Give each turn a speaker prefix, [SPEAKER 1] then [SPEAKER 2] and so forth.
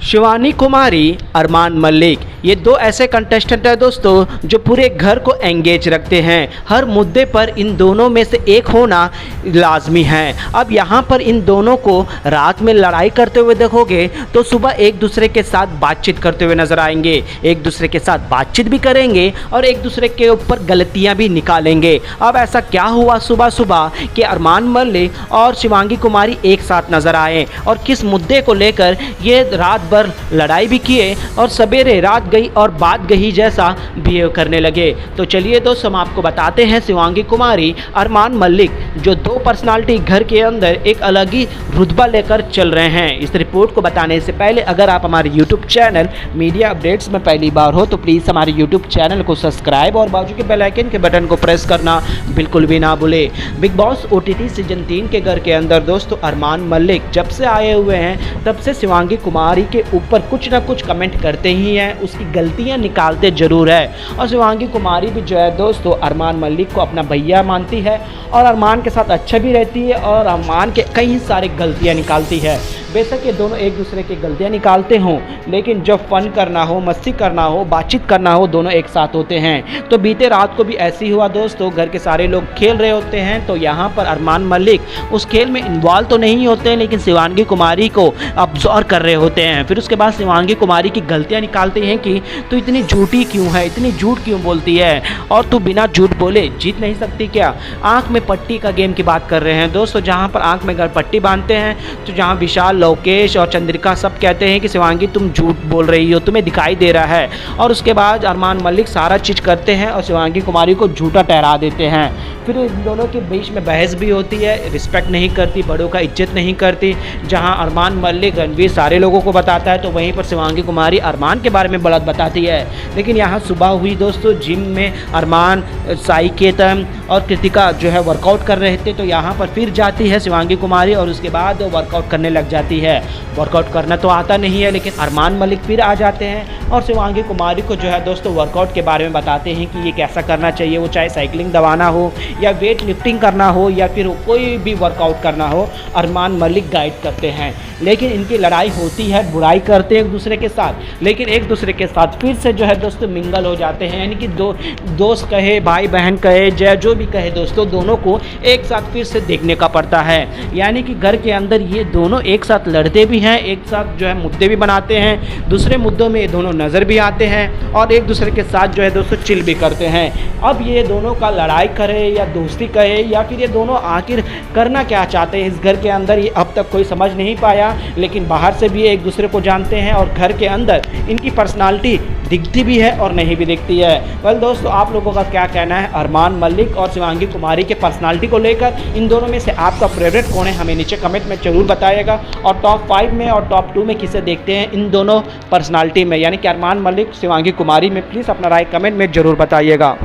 [SPEAKER 1] शिवानी कुमारी, अरमान मलिक, ये दो ऐसे कंटेस्टेंट हैं दोस्तों जो पूरे घर को एंगेज रखते हैं। हर मुद्दे पर इन दोनों में से एक होना लाजमी है। अब यहाँ पर इन दोनों को रात में लड़ाई करते हुए देखोगे तो सुबह एक दूसरे के साथ बातचीत करते हुए नजर आएंगे, एक दूसरे के साथ बातचीत भी करेंगे और एक दूसरे के ऊपर गलतियाँ भी निकालेंगे। अब ऐसा क्या हुआ सुबह सुबह कि अरमान मलिक और शिवांगी कुमारी एक साथ नजर आए और किस मुद्दे को लेकर ये रात भर लड़ाई भी किए और सवेरे रात गई और बात गई जैसा बिहेव करने लगे। तो चलिए दोस्तों, हम आपको बताते हैं शिवांगी कुमारी, अरमान मलिक जो दो पर्सनालिटी घर के अंदर एक अलग ही रुतबा लेकर चल रहे हैं। इस रिपोर्ट को बताने से पहले अगर आप हमारे यूट्यूब चैनल मीडिया अपडेट्स में पहली बार हो तो प्लीज़ हमारे यूट्यूब चैनल को सब्सक्राइब और बाजू के बेल आइकन के बटन को प्रेस करना बिल्कुल भी ना भूले। बिग बॉस OTT सीजन 3 के घर के अंदर दोस्तों अरमान मलिक जब से आए हुए हैं तब से शिवांगी कुमारी के ऊपर कुछ ना कुछ कमेंट करते ही हैं, उसकी गलतियां निकालते जरूर है। और शिवांगी कुमारी भी जो है दोस्तों अरमान मलिक को अपना भैया मानती है और अरमान के साथ अच्छा भी रहती है और अरमान के कई सारे गलतियां निकालती है। बेशक ये दोनों एक दूसरे की गलतियां निकालते हों, लेकिन जब फन करना हो, मस्ती करना हो, बातचीत करना हो, दोनों एक साथ होते हैं। तो बीते रात को भी ऐसे ही हुआ दोस्तों, घर के सारे लोग खेल रहे होते हैं तो यहाँ पर अरमान मलिक उस खेल में इन्वॉल्व तो नहीं होते हैं, लेकिन शिवांगी कुमारी को ऑब्जर्व कर रहे होते हैं। फिर उसके बाद शिवांगी कुमारी की गलतियाँ निकालते हैं कि तू इतनी झूठी क्यों है, इतनी झूठ क्यों बोलती है और तू बिना झूठ बोले जीत नहीं सकती क्या। आँख में पट्टी का गेम की बात कर रहे हैं दोस्तों, जहाँ पर आँख में अगर पट्टी बांधते हैं तो जहाँ विशाल, लोकेश और चंद्रिका सब कहते हैं कि शिवांगी तुम झूठ बोल रही हो, तुम्हें दिखाई दे रहा है। और उसके बाद अरमान मलिक सारा चीज़ करते हैं और शिवांगी कुमारी को झूठा ठहरा देते हैं। फिर इन दोनों के बीच में बहस भी होती है, रिस्पेक्ट नहीं करती, बड़ों का इज्जत नहीं करती। जहां अरमान मलिक रणवीर सारे लोगों को बताता है तो वहीं पर शिवांगी कुमारी अरमान के बारे में गलत बताती है। लेकिन यहाँ सुबह हुई दोस्तों, जिम में अरमान, साई केतन और कृतिका जो है वर्कआउट कर रहे थे तो यहाँ पर फिर जाती है शिवांगी कुमारी और उसके बाद वर्कआउट करने लग जाती है। वर्कआउट करना तो आता नहीं है, लेकिन अरमान मलिक फिर आ जाते हैं और शिवांगी कुमारी को जो है दोस्तों वर्कआउट के बारे में बताते हैं कि ये कैसा करना चाहिए। वो चाहे साइकिलिंग दबाना हो या वेट लिफ्टिंग करना हो या फिर कोई भी वर्कआउट करना हो, अरमान मलिक गाइड करते हैं। लेकिन इनकी लड़ाई होती है, बुराई करते हैं एक दूसरे के साथ, लेकिन एक दूसरे के साथ फिर से जो है दोस्तों मिंगल हो जाते हैं। यानी कि दोस्त कहे, भाई बहन कहे, जो भी कहे दोस्तों, दोनों को एक साथ फिर से देखने का पड़ता है। यानी कि घर के अंदर ये दोनों एक साथ लड़ते भी हैं, एक साथ जो है मुद्दे भी बनाते हैं, दूसरे मुद्दों में ये दोनों नज़र भी आते हैं और एक दूसरे के साथ जो है दोस्तों चिल भी करते हैं। अब ये दोनों का लड़ाई करे या दोस्ती कहे या फिर ये दोनों आखिर करना क्या चाहते हैं इस घर के अंदर, ये अब तक कोई समझ नहीं पाया। लेकिन बाहर से भी एक दूसरे को जानते हैं और घर के अंदर इनकी पर्सनालिटी दिखती भी है और नहीं भी दिखती है। वेल दोस्तों, आप लोगों का क्या कहना है अरमान मलिक और शिवांगी कुमारी के पर्सनालिटी को लेकर? इन दोनों में से आपका फेवरेट कौन है हमें नीचे कमेंट में जरूर बताइएगा। और टॉप 5 में और टॉप 2 में किसे देखते हैं इन दोनों पर्सनालिटी में, यानी कि अरमान मलिक, शिवांगी कुमारी में? प्लीज़ अपना राय कमेंट में ज़रूर बताइएगा।